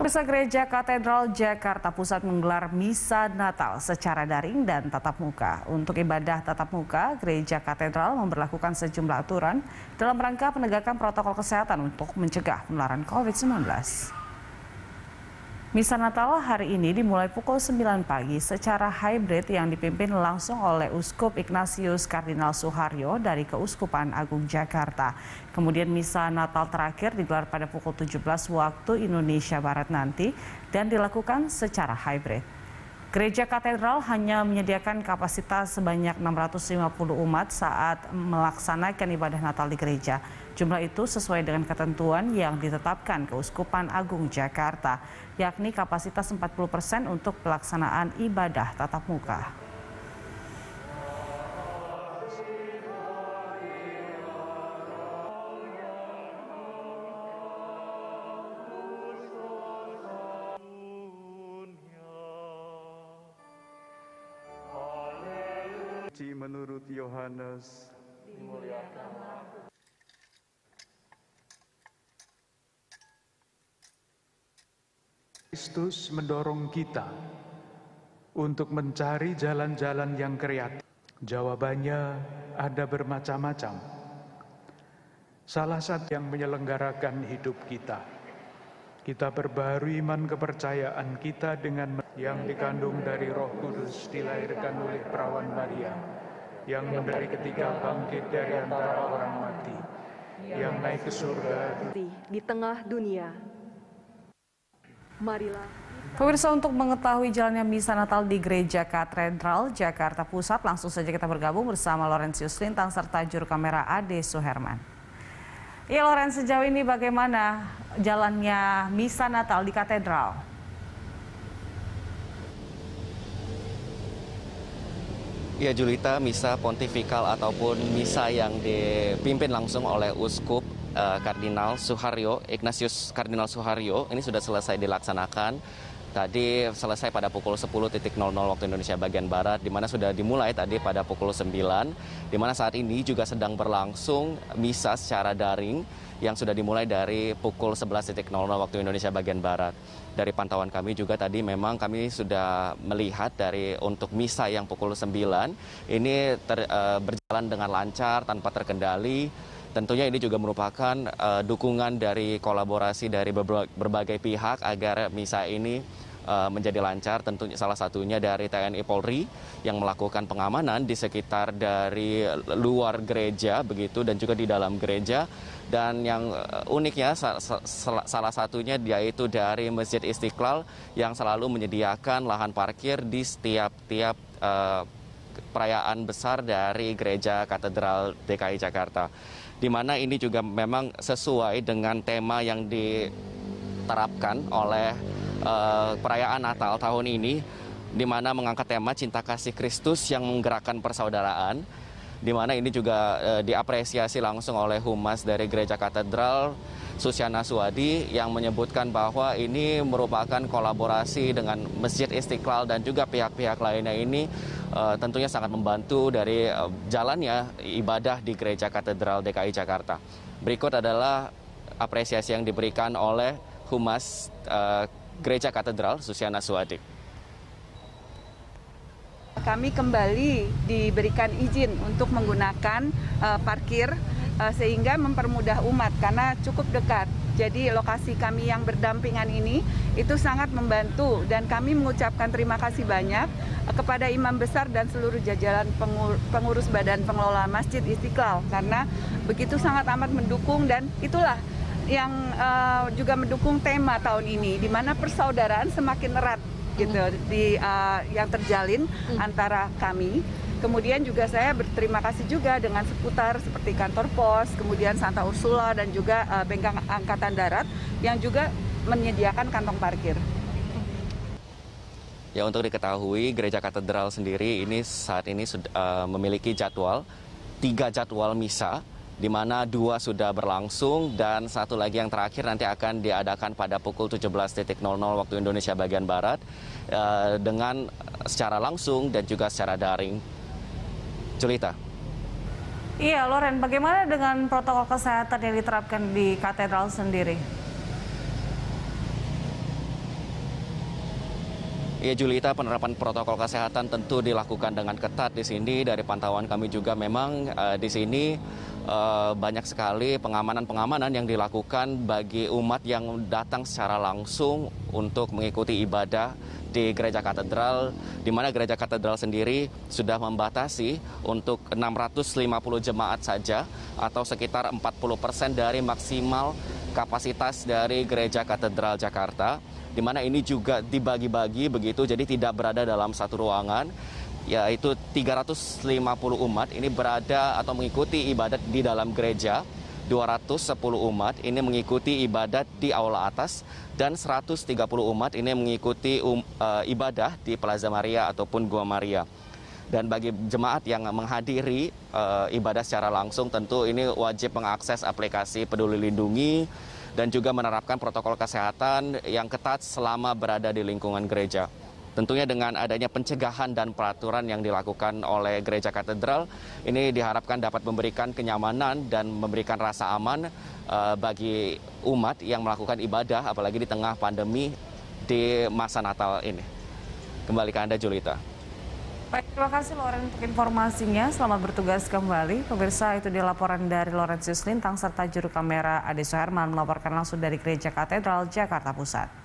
Pemirsa, Gereja Katedral Jakarta Pusat menggelar misa Natal secara daring dan tatap muka. Untuk ibadah tatap muka, Gereja Katedral memberlakukan sejumlah aturan dalam rangka penegakan protokol kesehatan untuk mencegah penularan COVID-19. Misa Natal hari ini dimulai pukul 9 pagi secara hybrid yang dipimpin langsung oleh Uskup Ignatius Kardinal Suharyo dari Keuskupan Agung Jakarta. Kemudian misa Natal terakhir digelar pada pukul 17 waktu Indonesia Barat nanti dan dilakukan secara hybrid. Gereja Katedral hanya menyediakan kapasitas sebanyak 650 umat saat melaksanakan ibadah Natal di gereja. Jumlah itu sesuai dengan ketentuan yang ditetapkan Keuskupan Agung Jakarta, yakni kapasitas 40% untuk pelaksanaan ibadah tatap muka. Menurut Yohanes, Kristus mendorong kita untuk mencari jalan-jalan yang kreatif. Jawabannya ada bermacam-macam. Salah satu yang menyelenggarakan hidup kita. Kita perbaharui iman kepercayaan kita dengan yang dikandung dari Roh Kudus, dilahirkan oleh perawan Maria, yang dari ketiga bangkit dari antara orang mati, yang naik ke surga. Di tengah dunia, marilah. Pemirsa, untuk mengetahui jalannya misa Natal di Gereja Katedral Jakarta Pusat, langsung saja kita bergabung bersama Laurentius Lintang serta juru kamera Ade Suherman. Ya, Lorenz, sejauh ini bagaimana jalannya misa Natal di Katedral? Ya, Julita, misa pontifikal ataupun misa yang dipimpin langsung oleh Uskup Kardinal Suharyo, Ignatius Kardinal Suharyo, ini sudah selesai dilaksanakan. Tadi selesai pada pukul 10.00 waktu Indonesia bagian Barat, di mana sudah dimulai tadi pada pukul 9, di mana saat ini juga sedang berlangsung misa secara daring yang sudah dimulai dari pukul 11.00 waktu Indonesia bagian Barat. Dari pantauan kami juga tadi memang kami sudah melihat dari untuk misa yang pukul 9 ini berjalan dengan lancar tanpa terkendali. Tentunya ini juga merupakan dukungan dari kolaborasi dari berbagai pihak agar misa ini menjadi lancar. Tentunya salah satunya dari TNI Polri yang melakukan pengamanan di sekitar dari luar gereja begitu dan juga di dalam gereja. Dan yang uniknya salah satunya yaitu dari Masjid Istiqlal yang selalu menyediakan lahan parkir di setiap perayaan besar dari Gereja Katedral DKI Jakarta. Di mana ini juga memang sesuai dengan tema yang diterapkan oleh perayaan Natal tahun ini, di mana mengangkat tema Cinta Kasih Kristus yang menggerakkan persaudaraan, di mana ini juga diapresiasi langsung oleh Humas dari Gereja Katedral, Susiana Suwadi, yang menyebutkan bahwa ini merupakan kolaborasi dengan Masjid Istiqlal dan juga pihak-pihak lainnya ini tentunya sangat membantu dari jalannya ibadah di Gereja Katedral DKI Jakarta. Berikut adalah apresiasi yang diberikan oleh Humas Gereja Katedral, Susiana Suwadi. Kami kembali diberikan izin untuk menggunakan parkir sehingga mempermudah umat karena cukup dekat. Jadi lokasi kami yang berdampingan ini itu sangat membantu dan kami mengucapkan terima kasih banyak kepada Imam Besar dan seluruh jajaran pengurus Badan Pengelola Masjid Istiqlal karena begitu sangat amat mendukung, dan itulah yang juga mendukung tema tahun ini di mana persaudaraan semakin erat gitu yang terjalin antara kami. Kemudian juga saya berterima kasih juga dengan seputar seperti kantor pos, kemudian Santa Ursula dan juga Bengkel Angkatan Darat yang juga menyediakan kantong parkir. Ya, untuk diketahui Gereja Katedral sendiri ini saat ini memiliki jadwal 3 jadwal misa, di mana 2 sudah berlangsung dan 1 lagi yang terakhir nanti akan diadakan pada pukul 17.00 waktu Indonesia bagian Barat dengan secara langsung dan juga secara daring. Julita. Iya, Loren, bagaimana dengan protokol kesehatan yang diterapkan di katedral sendiri? Ya Julita, penerapan protokol kesehatan tentu dilakukan dengan ketat di sini. Dari pantauan kami juga memang di sini banyak sekali pengamanan-pengamanan yang dilakukan bagi umat yang datang secara langsung untuk mengikuti ibadah di Gereja Katedral, di mana Gereja Katedral sendiri sudah membatasi untuk 650 jemaat saja atau sekitar 40% dari maksimal kapasitas dari Gereja Katedral Jakarta, di mana ini juga dibagi-bagi begitu, jadi tidak berada dalam satu ruangan, yaitu 350 umat ini berada atau mengikuti ibadat di dalam gereja, 210 umat ini mengikuti ibadat di aula atas, dan 130 umat ini mengikuti ibadah di Plaza Maria ataupun Gua Maria. Dan bagi jemaat yang menghadiri ibadah secara langsung, tentu ini wajib mengakses aplikasi Peduli Lindungi dan juga menerapkan protokol kesehatan yang ketat selama berada di lingkungan gereja. Tentunya dengan adanya pencegahan dan peraturan yang dilakukan oleh Gereja Katedral, ini diharapkan dapat memberikan kenyamanan dan memberikan rasa aman bagi umat yang melakukan ibadah, apalagi di tengah pandemi di masa Natal ini. Kembali ke Anda, Julita. Baik, terima kasih Loren untuk informasinya. Selamat bertugas kembali. Pemirsa, itu dia laporan dari Laurentius Lintang serta juru kamera Ade Suherman melaporkan langsung dari Gereja Katedral Jakarta Pusat.